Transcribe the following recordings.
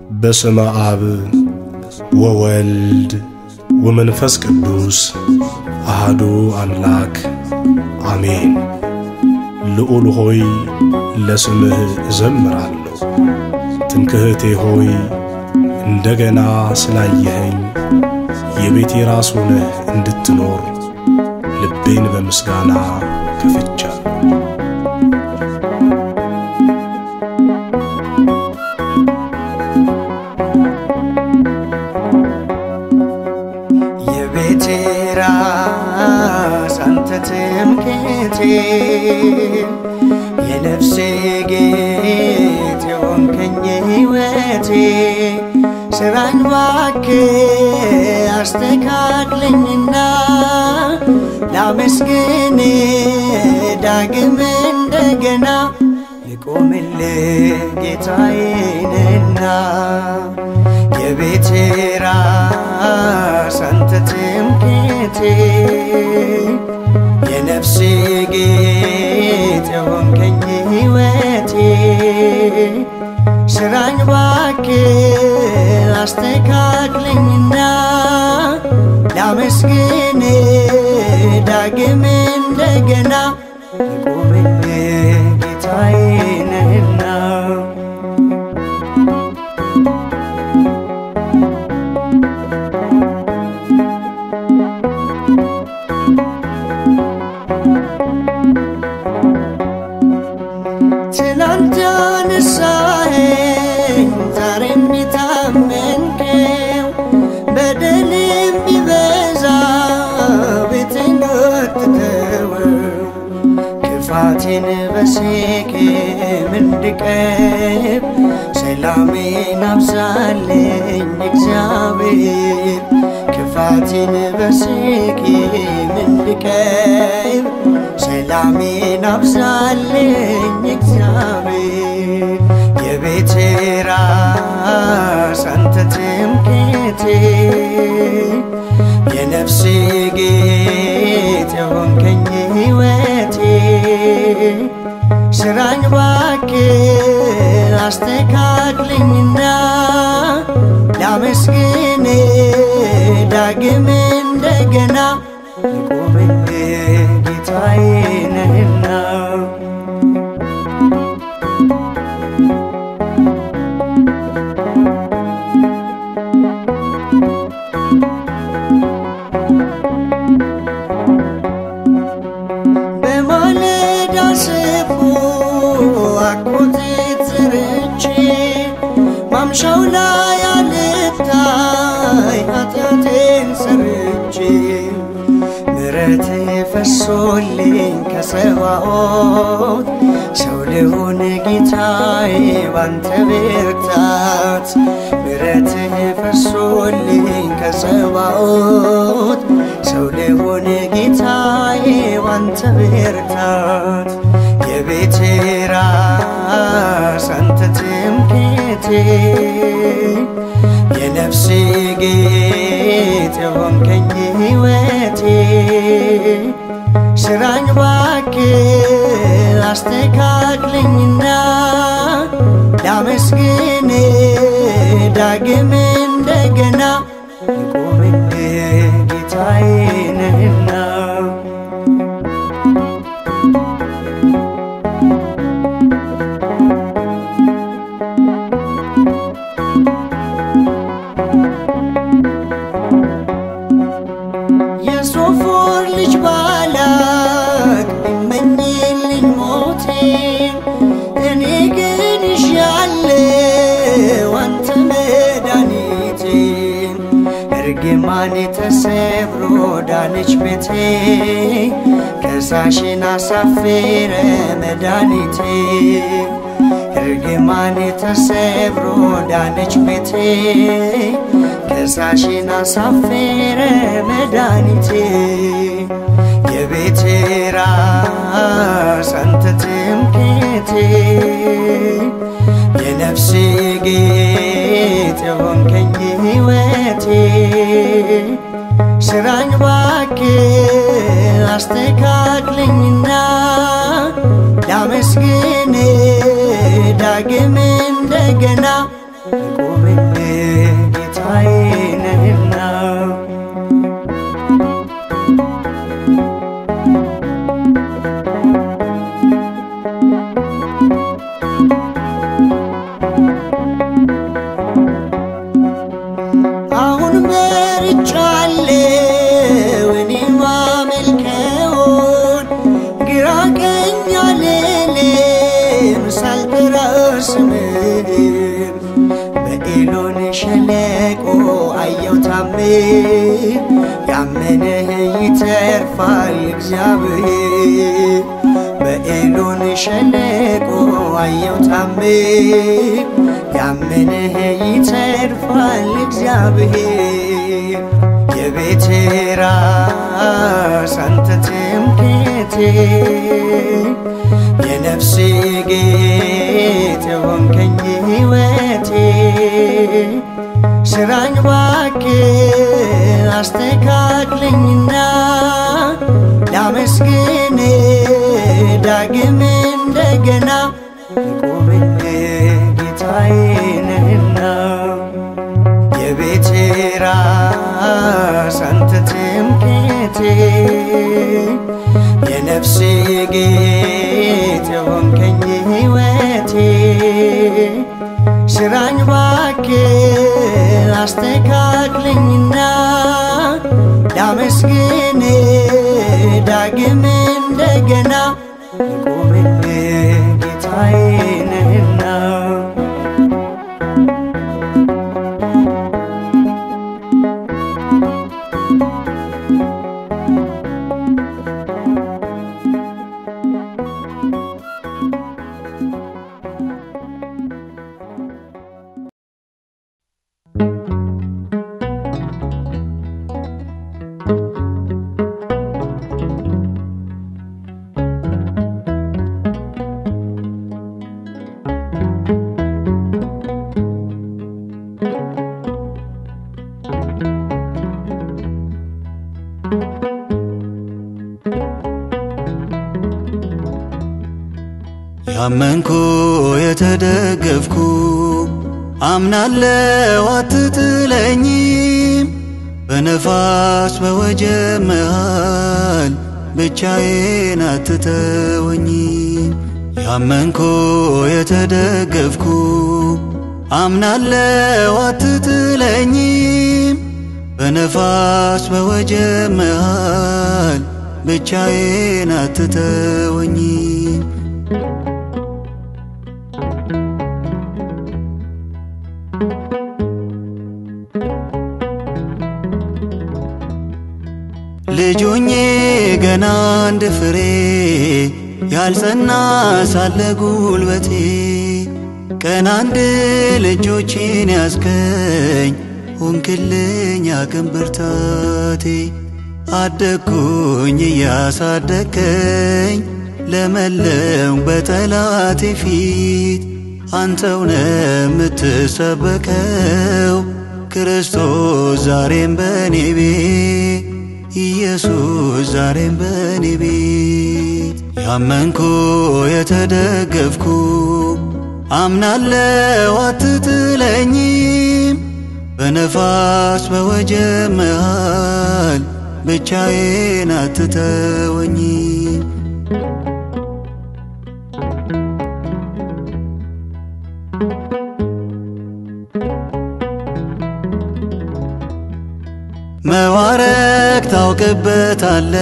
በስመ አብ ወወልድ ወመንፈስ ቅዱስ አሐዱ አምላክ አሜን። ልዑል ሆይ ለስምህ እዘምራለሁ። ትምክህቴ ሆይ እንደገና ስላየኸኝ የቤቴ ራስ ሆነህ እንድትኖር ልቤን በምስጋና ከፍቻለሁ። የቤቴ ራስ አንተ ትምክህቴ የነፍሴ ጌጥ የሆንከኝ ሕይወቴ ስራኝ እባክህ አስተካክለኝና ላመስግን ዳግም እንደገና ልቆምልህ ጌታዬ ነህና የቤቴ ራስ አንተ ትምክህቴ የነፍሴ ጌጥ የሆንከኝ ሕይወቴ ስራኝ እባክህ አስተካክለኝና ላመስግን ዳግም እንደገና ልቆምልህ ጌታዬ ነህና ትናንት ያነሳኸኝ ዛሬም የታመንከው በደል የሚበዛ ቤቴን አትተወው ክፋቴን በሴኬም እንድቀብ ሰላሜን አብዛልኝ እግዚአብሔር ክፋቴን በሴኬም እንድቀብ ሰላሜን አብዛልኝ እግዚአብሔር የቤቴ ራስ አንተ ትምክህቴ የነፍሴ ጌጥ የሆንከኝ ሕይወቴ ስራኝ እባክህ አስተካክለኝና ላመስግን ዳግም እንደገና ልቆምልህ ጌታዬ ነህና በማለዳ ስቦ አኮቴት ዘርቼ ማምሻው ላይ አልታይ ኃጢአቴን ሰርቼ ምሕረትህ ፈሶልኝ ከጸባኦት ሰው ልሁን ጌታዬ ባንተ ብርታት ምሕረትህ ፈሶልኝ ከጸባኦት ሰው ልሁን ጌታዬ ባንተ ብርታት የቤቴ ራስ አንተ ትምክህቴ የነፍሴ ጌጥ የሆንከኝ ሕይወቴ ስራኝ እባክህ አስተካክለኝና ላመስግን ዳግም እንደገና ልቆምልህ ጌታዬ ነህና የሶፎር ልጅ ባላቅ ቢመኝልኝ ሞቴን እኔ ግን ይሻለው አንተ መድኃኒቴን እርግማኔ ተሰብሮ ዳነች ቤቴ ከሳሽን አሳፈረ መድኃኒቴ እርግማኔ ተሰብሮ ዳነች ቤቴ ከሳሽን አሳፈረ መድኃኒቴ የቤቴ ራስ አንተ ትምክህቴ የነፍሴ ጌጥ የሆንከኝ ሕይወቴ ስራኝ እባክህ አስተካክለኝና ላመስግን ዳግም እንደገና ልቆምልህ በኤሎን ሸለቆ አየው ታምር ያመነ ይተርፋል እግዚአብሔር በኤሎን ሸለቆ አየው ታምር ያመነ ይተርፋል እግዚአብሔር የቤቴ ራስ አንተ ትምክህቴ የነፍሴ ጌጥ የሆንከኝ ሕይወቴ ስራኝ እባክህ አስተካክለኝና ላመስግን ዳግም እንደገና ልቆምልህ ጌታዬ ነህና የቤቴ ራስ አንተ ትምክህቴ የነፍሴ ጌጥ የሆንከኝ ሕይወቴ ስራኝ እባክህ አስተካክለኝና ላመስግን ዳግም እንደገና ልቆምልህ ጌታዬ ነህና ያመንኩ የተደገፍኩ አምናለሁ አትጥለኝም በነፋስ በወጀብ መሃል ብቻዬን አትተወኝም ያመንኩ የተደገፍኩ አምናለሁ አትጥለኝም በነፋስ በወጀብ መሃል ብቻዬን አትተወኝም ልጆኜ ገና አንድ ፍሬ ያልጸና ሳለ ጉልበቴ ቀን አንድ ልጆቼን ያስከኝ ሆንክልኝ አቅም ብርታቴ አደግኩኝ እያሳደግከኝ ለመለም በጠላቴ ፊት አንተው ነህ የምትሰበከው ክርስቶስ ዛሬም በኔ ቤት ኢየሱስ ዛሬም በኔ ቤት ያመንኩ የተደገፍኩ አምናለሁ አትጥለኝም በነፋስ በወጀብ መሃል ብቻዬን አትተወኝም መዋረክ ታውቅበታለ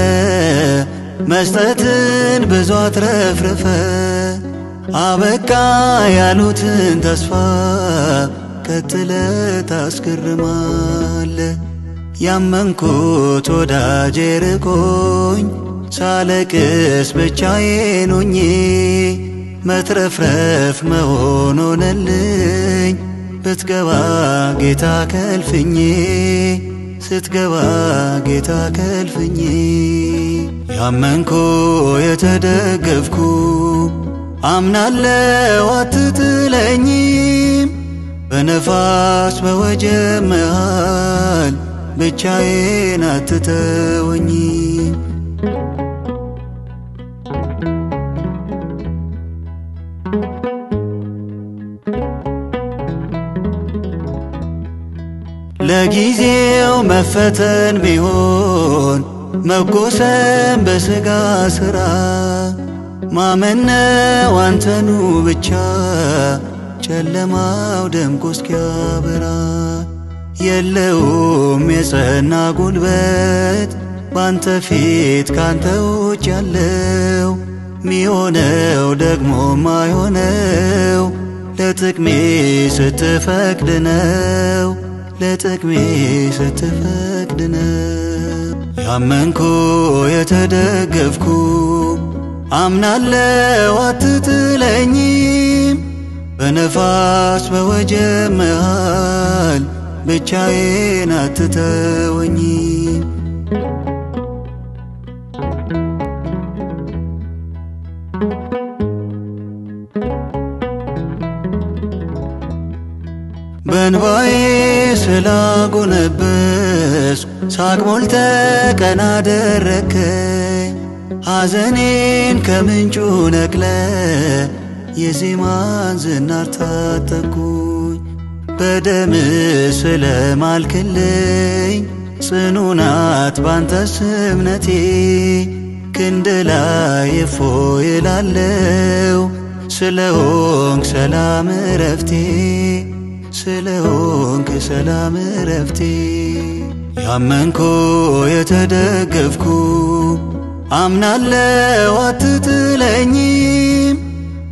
መስጠትን ብዙ አትረፍርፈ አበቃ ያሉትን ተስፋ ቀጥለ ታስገርማለ ያመንኩት ወዳጄ ርቆኝ ሳለቅስ ብቻዬን ሆኜ መትረፍረፍ መሆን ሆነልኝ ብትገባ ጌታ ከልፍኜ ስትገባ ጌታ ከልፍኜ ያመንኩ የተደገፍኩ አምናለሁ አትጥለኝም በነፋስ በወጀብ መሃል ብቻዬን አትተወኝም ለጊዜው መፈተን ቢሆን መጎሰም በሥጋ ሥራ ማመነው አንተኑ ብቻ ጨለማው ደምቆ እስኪያበራ የለውም የጸና ጉልበት ባንተ ፊት ካንተ ውጭ ያለው ሚሆነው ደግሞ ማይሆነው ለጥቅሜ ስትፈቅድ ነው ለጥቅሜ ስትፈቅድ ነው ያመንኩ የተደገፍኩ አምናለው አትጥለኝም በነፋስ በወጀብ መሃል ብቻዬን አትተወኝም በእንባዬ ስላጎነበስኩ ሳቅ ሞልተህ ቀና አደረከኝ ሐዘኔን ከምንጩ ነቅለህ የዜማን ዝናር ታጠቅኩኝ በደምህ ስለማልክልኝ ጽኑ ናት ባንተስ እምነቴ ክንድ ላይ እፎይ እላለሁ ስለሆንክ ሰላም ዕረፍቴ ስለሆንክ ሰላም ዕረፍቴ ያመንኩ የተደገፍኩ አምናለው አትጥለኝም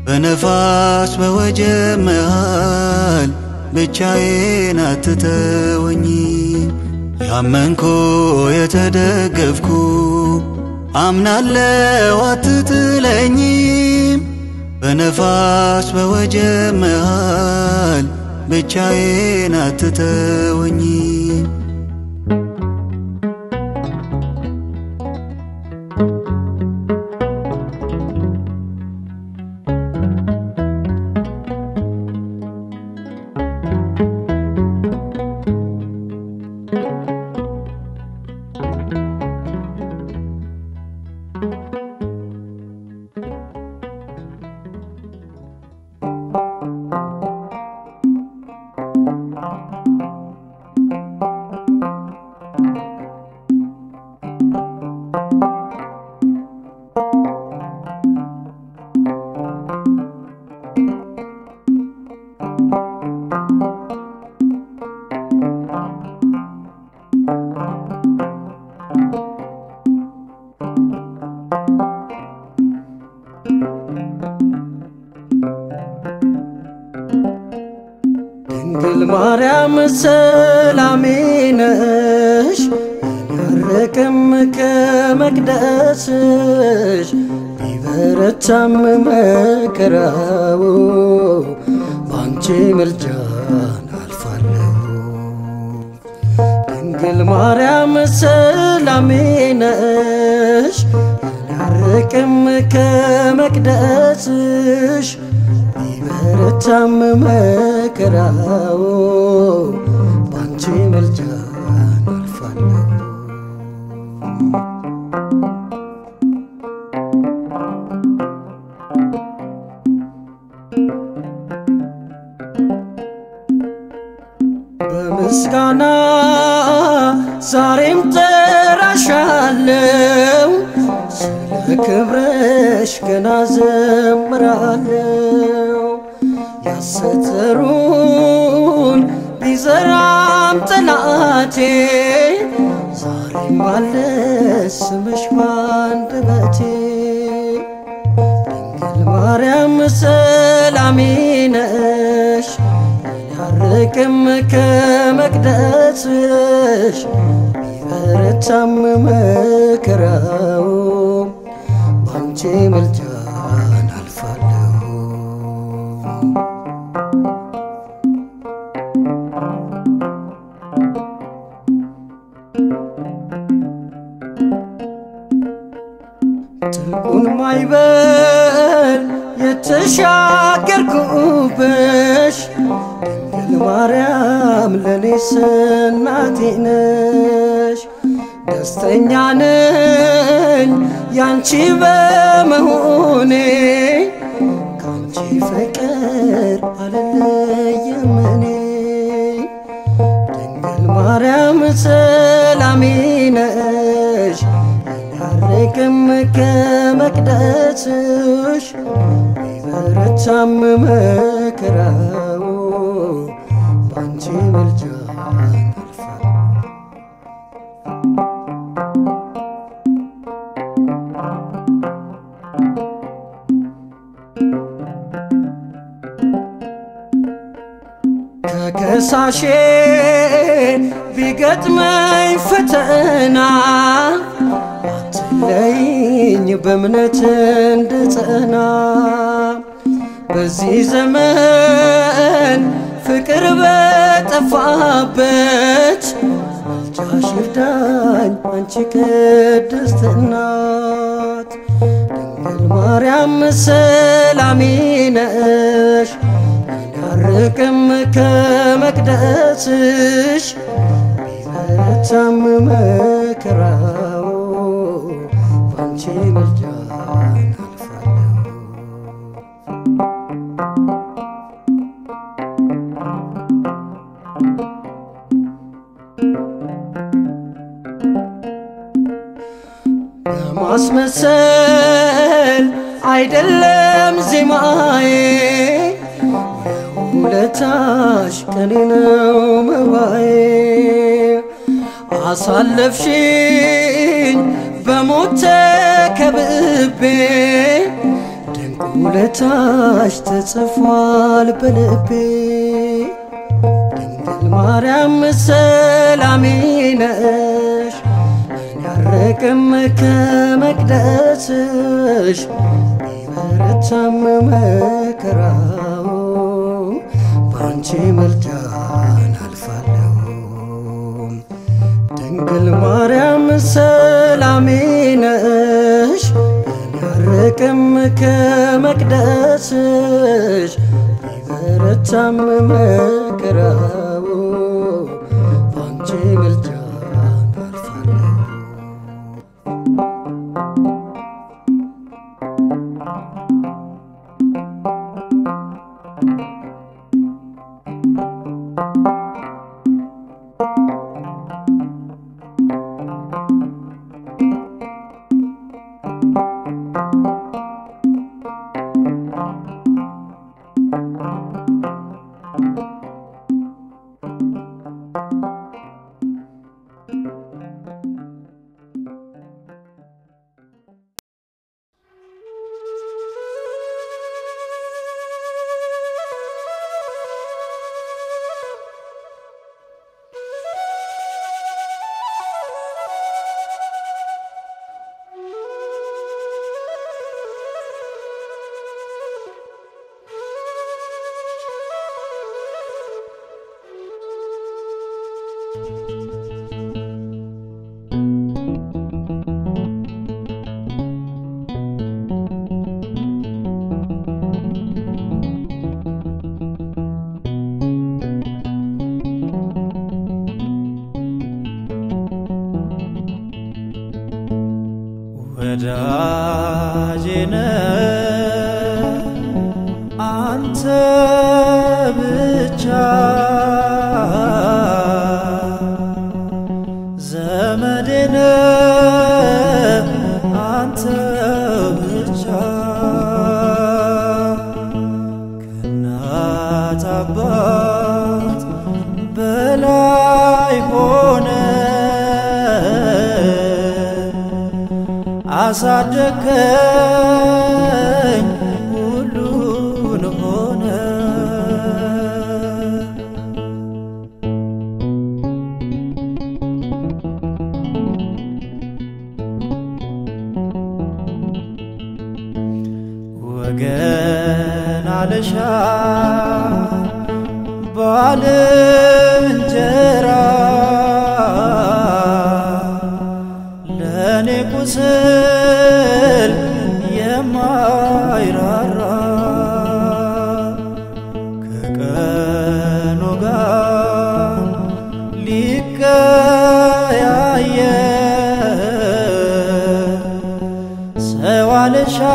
በነፋስ በወጀብ መሃል ብቻዬን አትተወኝም ያመንኩ የተደገፍኩ አምናለው አትጥለኝም በነፋስ በወጀብ መሃል ብቻዬን አትተወኝም ድንግል ማርያም ሰላሜ ነሽ ያረቅም ከመቅደስሽ ቢበረታም መከራው ባንቺ ምልጃን አልፋለሁ ድንግል ማርያም ሰላሜ ነሽ ያረቅም ከመቅደስሽ ቢበረታም መከራው ባንቺ ምልጃን አልፋለሁ በምስጋና ዛሬም ጠራሻለሁ ስለ ክብርሽ ገና ዘምራለሁ ያሰተሩን ቢዘራም ጠላቴ ዛሬም አለ ስምሽ ባንደበቴ ድንግል ማርያም ሰላሜ ነሽ ያረቅም ከመቅደስሽ ቢበረታም መከራው ባንቺ ምልጃን አልፋለሁ ጥልቁን ማዕበል የተሻገርኩብሽ ድንግል ማርያም ለኔስ እናቴ ነሽ ደስተኛ ነኝ ያንቺ በመሆኔ ካንቺ ፍቅር አልለየም እኔ ድንግል ማርያም ሰላሜ ነሽ ያረቅም ከመቅደስሽ ቢበረታም መከራው ባንቺ ምልጃን አልፋለሁ ተከሳሼ ቢገጥመኝ ፈተና አትለይኝ በእምነት እንድጸና በዚህ ዘመን ፍቅር በጠፋበት መልጃሽ ይርዳኝ አንቺ ቅድስት እናት ድንግል ማርያም ሰላሜ ነሽ ያርቅም ከመቅደስሽ ቢበረታም መከራው ባንቺ ምልጃ አልፋለሁ በማስመሰል አይደለም ዜማዬ ውለታሽ ቀኔ ነው መባዬ አሳለፍሽኝ በሞት ተከብቤ ድንቅ ውለታሽ ተጽፏል በልቤ ድንግል ማርያም ሰላሜ ነሽ ያርቅም ከመቅደስሽ ቢበረታም መከራው ባንቺ ምልጃ አልፋለሁ ድንግል ማርያም ሰላሜ ነሽ ያርቅም ከመቅደስሽ ቢበረታም መከራው ባንቺ ምልጃ አልፋለሁ ወዳጄ ነህ አንተ ብቻ ዘመዴ ነህ አንተ ብቻ ከእናት አባት በላይ ሆነ አሳደከኝ ሁሉን ሆነ ወገን አልሻ ባልንጀራ ለኔ ቁስል የማይራራ ከቀኑ ጋር ሊቀያየር ሰው አልሻም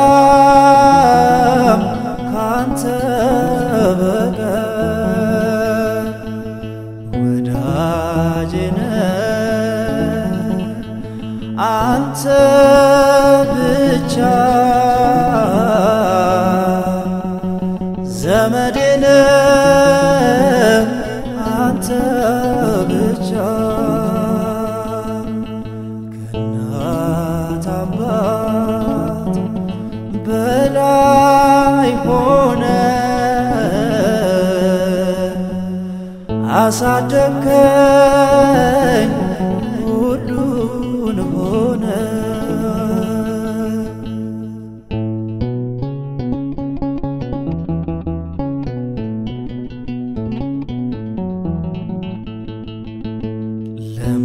ካንተ በቀር ወዳጄ ነህ አንተ አሳደግከኝ ሁሉን ሆነ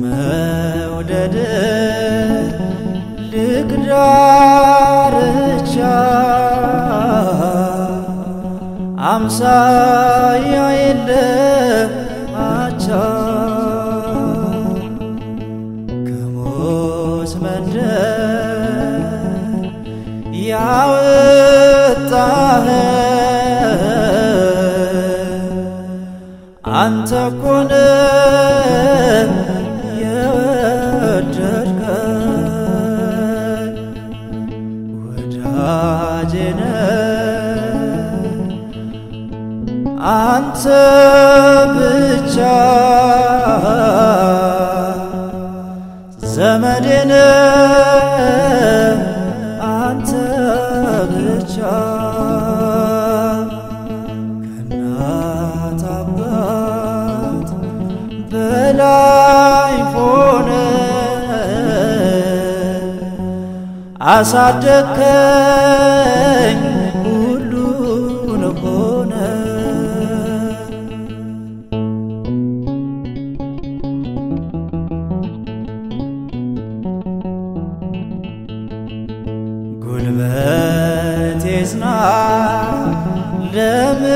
ለመውደድ ልግዳርቻ አምሳያ የለም አቻ ከሞት መንደር ያወጣኸኝ አንተ እኮ ነህ የወደድከኝ ወዳጄ ነህ አንተ ብቻ ዘመዴ ነህ አንተ ብቻ ከእናት አባት በላይ ሆነህ አሳደግከኝ ሁሉን ሆነህ ጉልበቴ ጽና ለምስጋና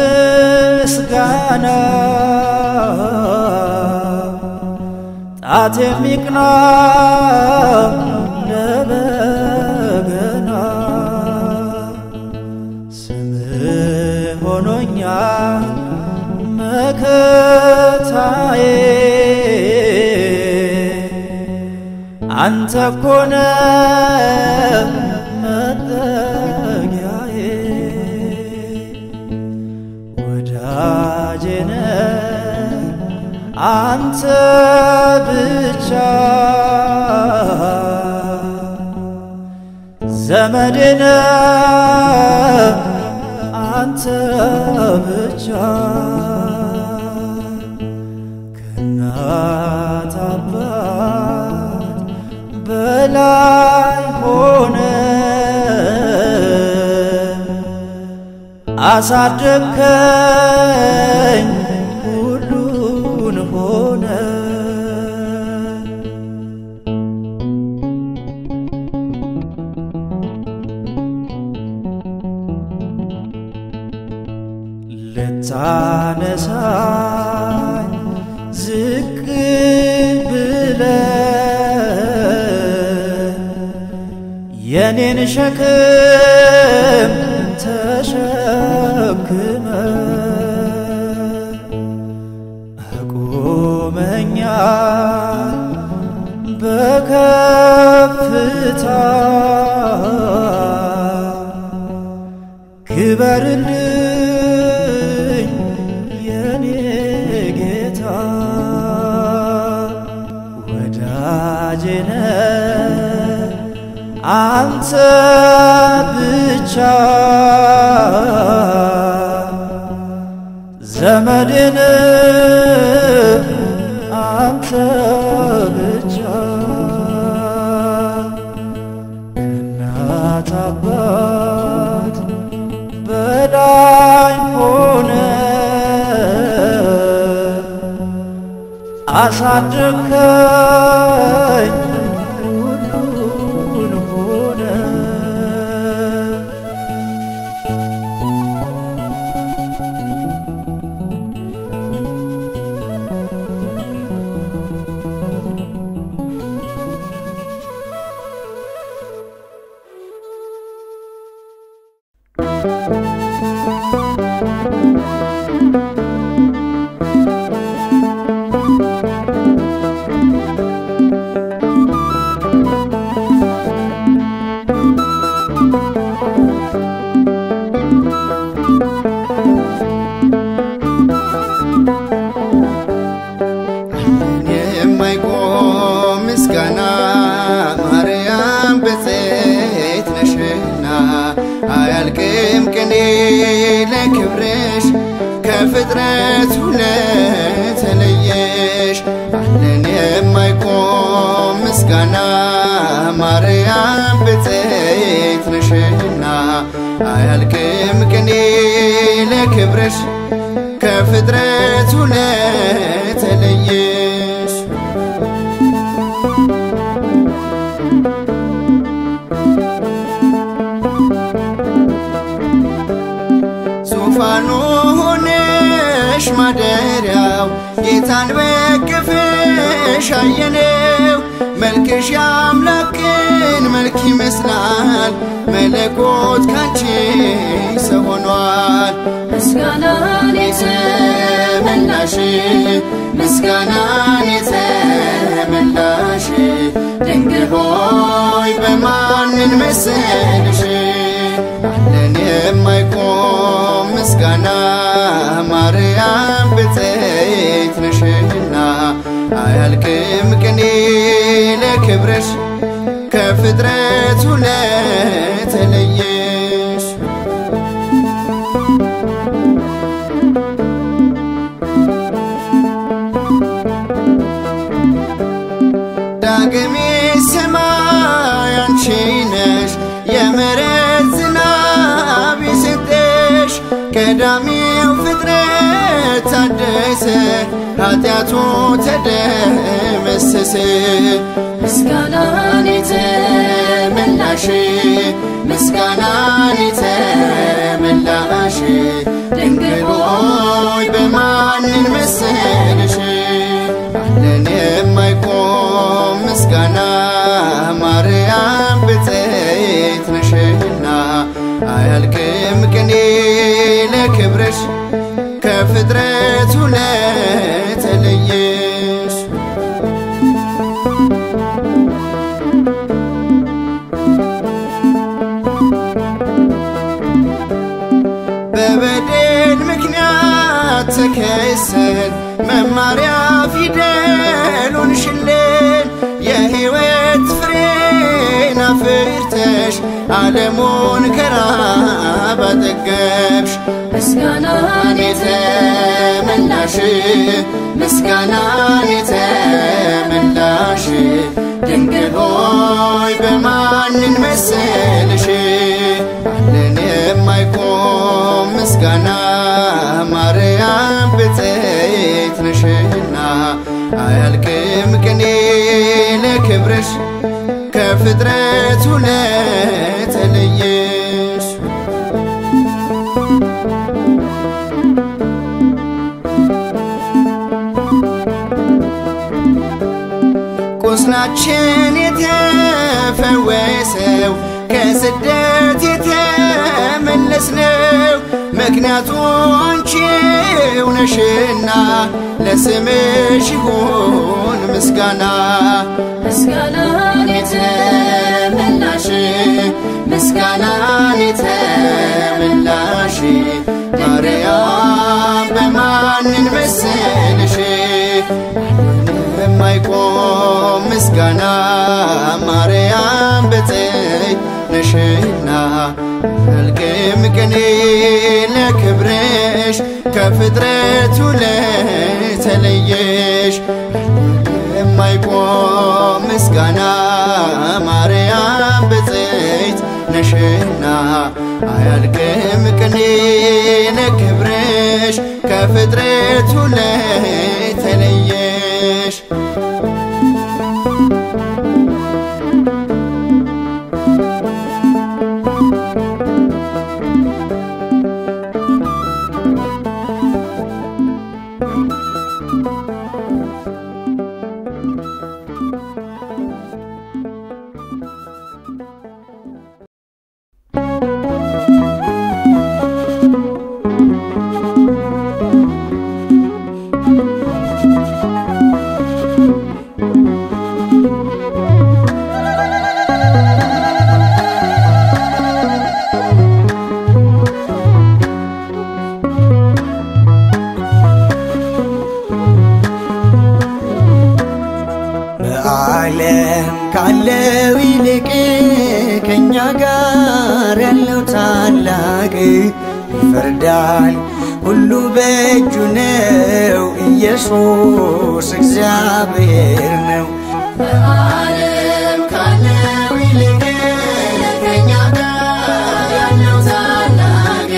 ጣቴ የሚቅና ለበገና ስምህ ሆኖኛል መከታዬ አንተ እኮ ነህ መጠጊያዬ ወዳጄ ነህ አንተ ብቻ ዘመዴ ነህ አንተ ብቻ ከእናት አባት በላይ ሆነህ አሳደግከኝ ሁሉን ሆነህ ልታነሳኝ ዝቅ ብለህ የኔን ሸክም ተሸክመህ አቁመኛል በከፍታ ክበርልኝ የኔ ጌታ ወዳጄ ነህ አንተ ብቻ ዘመዴ ነህ አንተ ብቻ ከእናት አባት በላይ ሆነህ አሳደግከኝ ሁሉን ሆነህ ምስጋና ማርያም ብፅዕት ነሽና አያልቅም ቅኔ ለክብርሽ ከፍጥረት ለተለየሽ ዙፋኑ ሆነሽ ማደሪያው ጌታን በቅፍሽ አየነው መልክሽ ያምላክን መልክ ይመስላል መለኮት ካንቺ ሰው ሆኗል ምስጋናን የተመላሽ ምስጋናን የተመላሽ ድንግል ሆይ በማንን መሰልሽ አለን የማይቆም ምስጋና ማርያም ብፅዕት ነሽና አያልቅም ቅኔ ለክብርሽ ከፍጥረት ለተለየሽ ዳግሜ ሰማይ አንቺ ነሽ የምሕረት ዝናብ የሰጠሽ ቀዳሚው ፍጥረት ታደሰ ኃጢአቱ ተደመሰሰ ምስጋናን የተመላሽ ምስጋናን የተመላሽ ድንግል ሆይ በማንን መሰልሽ አለን የማይቆም ምስጋና ማርያም ብፅዕት ነሽና አያልቅም ቅኔ ለክብርሽ ከፍጥረት ለተለየሽ በበደል ምክንያት ተከሰን መማሪያ ፊደል ሆንሽልን የሕይወት ፍሬን አፍርተሽ ዓለሙን ከራብ አጠገብሽ ምስጋናን የተመላሽ ምስጋናን የተመላሽ ድንግል ሆይ በማንን መሰልሽ አለን የማይቆም ምስጋና ማርያም ብፅዕት ነሽና አያልቅም ቅኔ ለክብርሽ ከፍጥረት ለተለየሽ ቁስላችን የተፈወሰው ከስደት የተመለስነው ምክንያቱ አንቺው ነሽና ለስምሽ ይሁን ምስጋና ምስጋናን የተመላሽ ምስጋናን የተመላሽ ማርያም በማንን መሰልሽ የማይቆም ምስጋና ማርያም ብፅዕት ነሽና አያልቅም ቅኔ ለክብርሽ ከፍጥረት ለተለየሽ የማይቆም ምስጋና ማርያም ብፅዕት ነሽና አያልቅም ቅኔ ለክብርሽ ከፍጥረት ለተለየሽ ካለው ይልቅ ከኛ ጋር ያለው ታላቅ ይፈርዳል ሁሉ በእጁ ነው ኢየሱስ እግዚአብሔር ነው። ካለው ይልቅ ከእኛ ጋር ያለው ታላቅ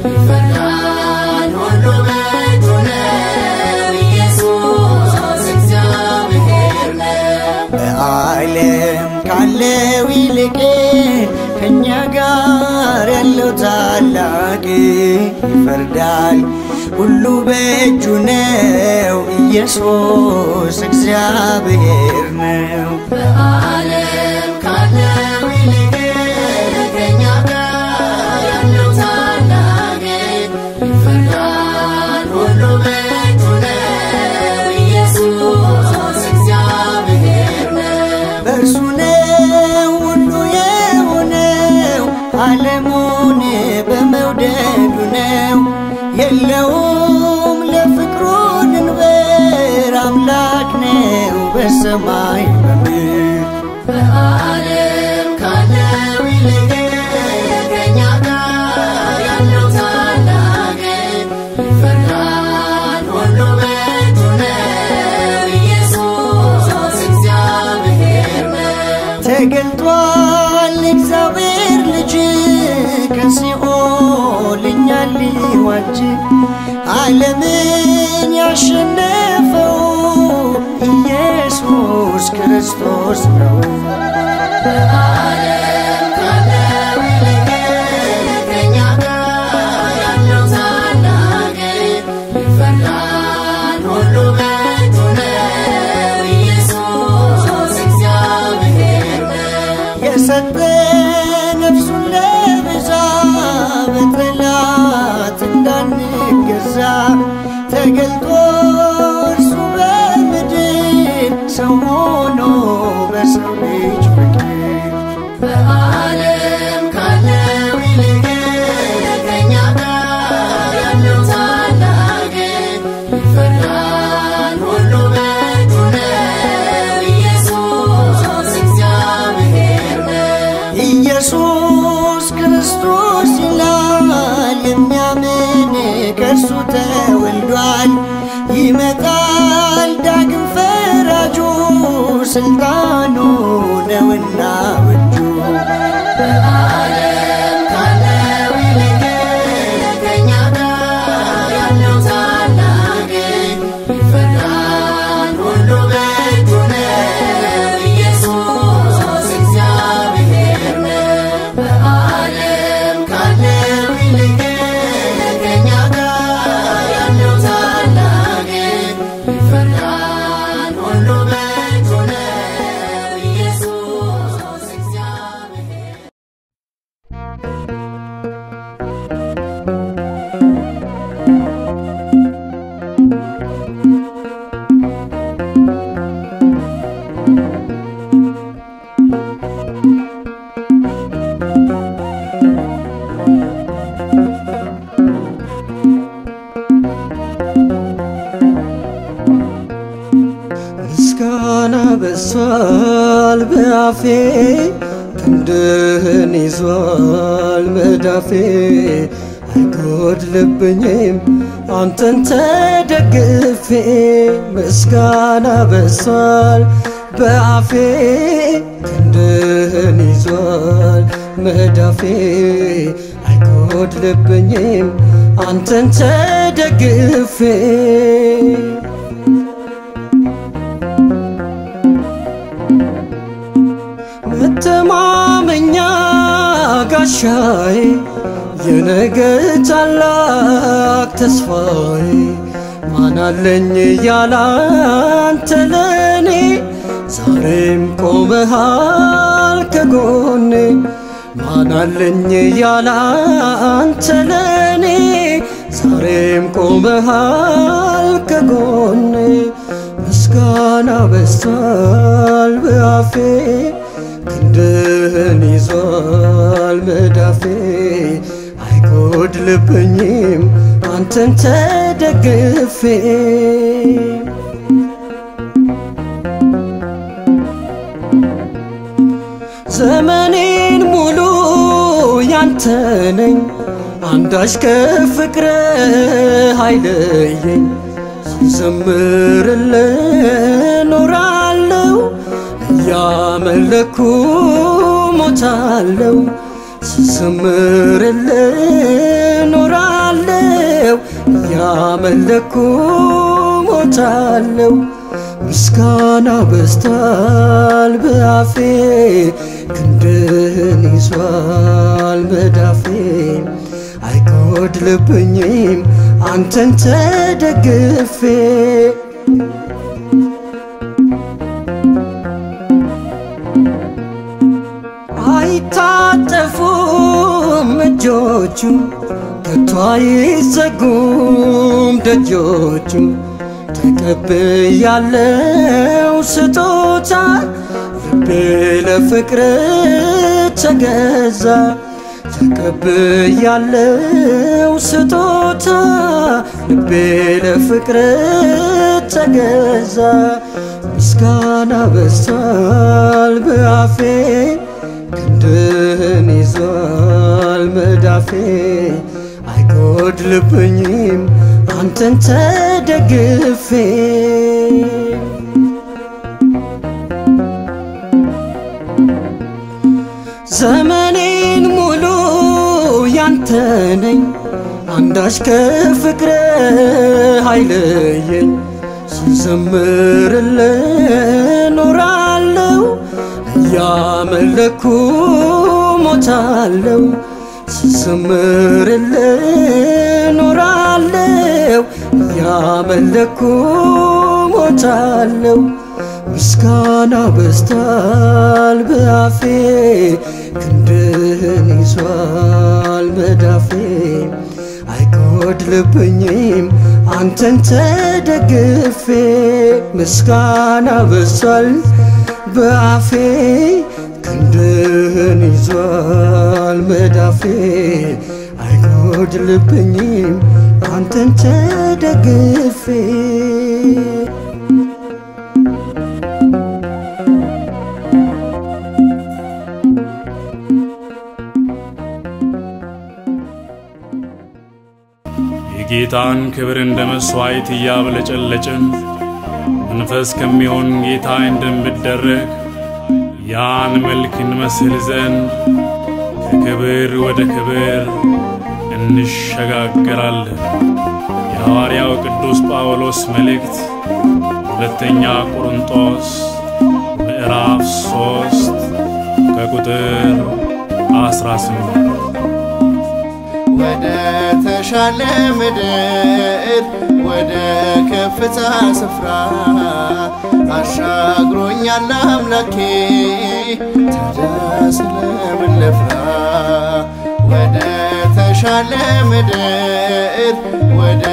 ይፈርዳል ሁሉ በእጁ ነው ኢየሱስ እግዚአብሔር ነው። በዓለም ካለው ይልቅ ከእኛ ጋር ያለው ታላቅ ይፈርዳል ሁሉ በእጁ ነው ኢየሱስ እግዚአብሔር ነው። በዓለም ካለው ይልቅ ከእኛ ጋር ያለው ታላቅ ይፈርዳል ሁሉ በእጁ ነው ኢየሱስ እግዚአብሔር ነው። በእርሱ ነው ሁሉ የሆነው ዓለሙን በመውደዱ ነው። የለውም ለፍቅሩ ድንበር አምላክ ነው በሰማይ በምድር። በዓለም ካለው ይልቅ ከእኛ ጋር ያለው ታላቅ ይፈርዳል ሁሉ በእጁ ነው ኢየሱስ እግዚአብሔር ነው። ተገልጧል እግዚአብሔር ልጅ ከሲኦል እኛን ሊዋጅ ዓለምን ያሸነፈው ኢየሱስ ክርስቶስ ነው። በዓለም ካለው ይልቅ ከእኛ ጋር ያለው ታላቅ ይፈርዳል ሁሉ በእጁ ነው ኢየሱስ እግዚአብሔር ነው። የሰጠ ነፍሱን ለቤዛ በጠላት እንዳንገዛ ተገልጦ እርሱ በምድር ሰው ሆኖ በሰው ልጅ ፍቅር። በዓለም ካለው ይልቅ ከእኛ ጋር ያለው ታላቅ ይፈርዳል ሁሉ በእጁ ነው ኢየሱስ እግዚአብሔር ነው። ኢየሱስ ክርስቶስ ይላል የሚያምን ከእርሱ ተወልዷል። ይመጣል ዳግም ፈራጁ ስልጣኑ ነውና እጁ። በዓለም ካለው ይልቅ ከእኛ ጋር ያለው ታላቅ ይፈርዳል ሁሉ በእጁ ነው ኢየሱስ እግዚአብሔር ነው። በዓለም ካለው ይልቅ ከእኛ ጋር ያለው ታላቅ ይፈርዳል ሁሉ በእጁ ነው ኢየሱስ እግዚአብሔር ምስጋና በሷል በአፌ ክንድህን ይዟል መዳፌ አይጎድልብኝም አንተን ተደግፌ። ምስጋና በሷል በአፌ ክንድህን ይዟል መዳፌ አይጎድልብኝም አንተን ተደግፌ። መተማመኛ ጋሻዬ የነገ ታላቅ ተስፋዬ ማናለኝ ያላንተ ለኔ ዛሬም ቆመሃል ከጎኔ። ማናለኝ ያላንተ ለኔ ዛሬም ቆመሃል ከጎኔ። ምስጋና በዝቷል በአፌ ክንድህን ይዟል መዳፌ አይጎድልብኝም አንተን ተደግፌ። ዘመኔን ሙሉ ያንተ ነኝ አንዳች ከፍቅርህ አይለየኝ። ስዘምርልህ ኖራለሁ ያመለኩ ሞታለው ስዘምርልህ ኖራለው ያመለኩ ሞታለው ምስጋና በስቷል በአፌ ክንድህን ይዟል መዳፌ አይጎድልብኝም አንተን ተደግፌ አይታጠፉም እጆቹ ከቶ አይዘጉም ደጆቹ ተቀብያለው ስጦታ ልቤ ለፍቅር ተገዛ ተቀብያለው ስጦታ ልቤ ለፍቅር ተገዛ ምስጋና በስቷል በአፌ ክንድህን ይዟል መዳፌ አይጎድልብኝም አንተን ተደግፌ ዘመኔን ሙሉ ያንተ ነኝ አንዳች ከፍቅርህ አይለየኝ ስዘምርልህ ኖራለው ያመለኩ ሞታለው ስዘምርልህ ኖራለው ያመለኩ ሞታለው ምስጋና በስቷል በአፌ ክንድህን ይዟል መዳፌ አይጎድልብኝም አንተን ተደግፌ ምስጋና በስቷል በአፌ ክንድህን ይዟል መዳፌ አይጎድልብኝም አንተን ተደግፌ የጌታን ክብር እንደ መስዋዕት እያብለጨለጭን መንፈስ ከሚሆን ጌታ እንደምደረግ ያን መልክ እንመስል ዘንድ ከክብር ወደ ክብር እንሸጋገራለን። የሐዋርያው ቅዱስ ጳውሎስ መልእክት ሁለተኛ ቆሮንቶስ ምዕራፍ 3 ከቁጥር 18 ወደ ተሻለ ምድር ወደ ከፍታ ስፍራ አሻግሮኛል አምላኬ ታዲያ ስለምን ልፍራ ወደ ተሻለ ምድር ወደ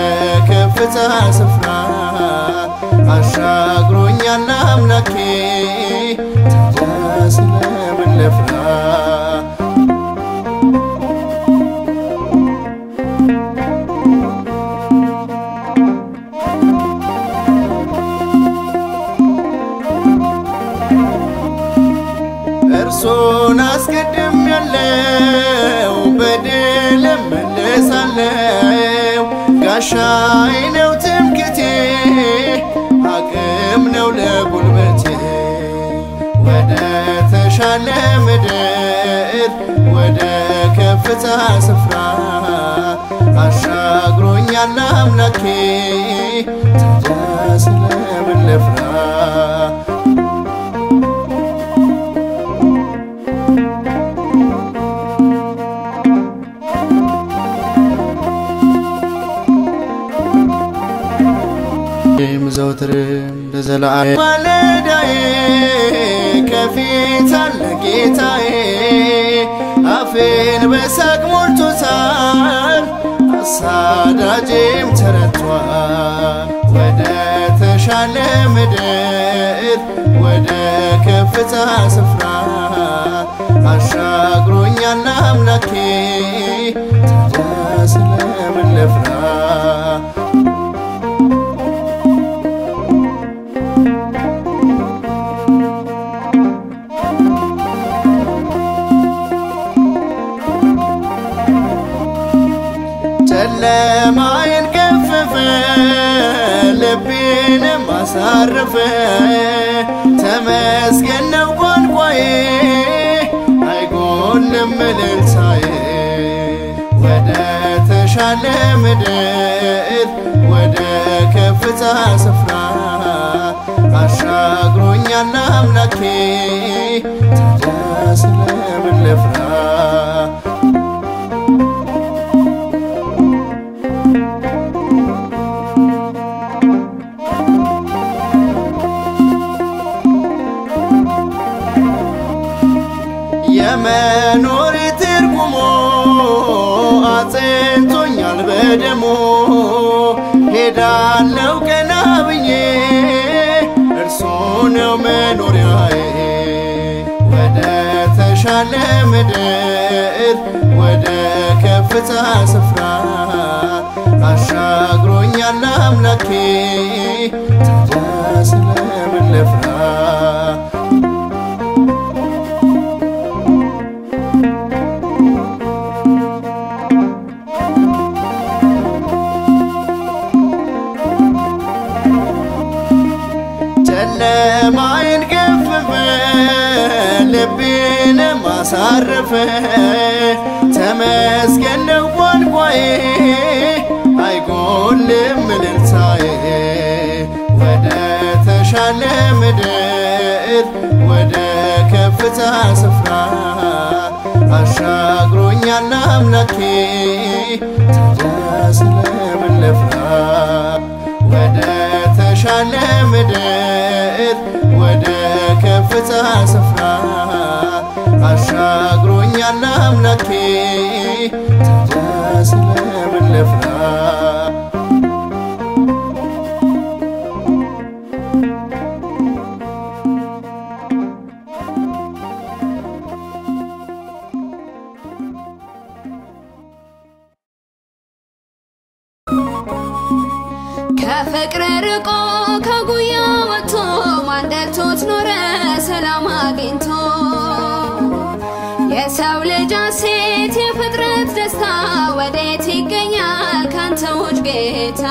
ከፍታ ስፍራ አሻግሮኛል አምላኬ ታዲያ ስለምን ልፍራ እርሱን አስቀድሜያለሁ በድል እመለሳለሁ ጋሻዬ ነው ትምክህቴ አቅም ነው ለጉልበቴ ወደ ተሻለ ምድር ወደ ከፍታ ስፍራ አሻግሮኛል አምላኬ ታዲያ ስለምን ልፍራ ዘውትርም ለዘላለም ማለዳዬ ከፊት አለ ጌታዬ አፌን በሳቅ ሞልቶታል አሳዳጄም ተረቷል ወደ ተሻለ ምድር ወደ ከፍታ ስፍራ አሻግሮኛል አምላኬ ታዲያ ስለምን ልፍራ ጨለማዬን ገፈፈ ልቤንም አሳረፈ ተመስገን ነው ምድር ወደ ከፍታ ስፍራ አሻግሮኛል አምላኬ ታዲያ ስለምን ልፍራ የመኖር ትርጉሙ አጽንቶኛል በደሙ ሄዳለው ቀና ብዬ እርሱ ነው መኖሪያዬ ወደ ተሻለ ምድር ወደ ከፍታ ስፍራ አሻግሮኛል አምላኬ ታዲያ ስለምን ልፍራ ጨለማዬን ገፈፈ ልቤን ማሳረፈ ተመስገን ነው ቋንቋዬ አይጎልም እልልታዬ ወደ ተሻለ ምድር ወደ ከፍታ ስፍራ አሻግሮኛል አምላኬ ታዲያ ስለምን ልፍራ ወደ ተሻለ ምድር ወደ ከፍታ ስፍራ አሻግሮኛል አምላኬ ታዲያ ስለምን ልፍራ ከፍቅር ርቆ ከጉያ ወጥቶ ማንደልቶት ኖረ ሰላም አግኝቶ የሰው ልጅ ሴት የፍጥረት ደስታ ወዴት ይገኛል ካንተ ውጭ ጌታ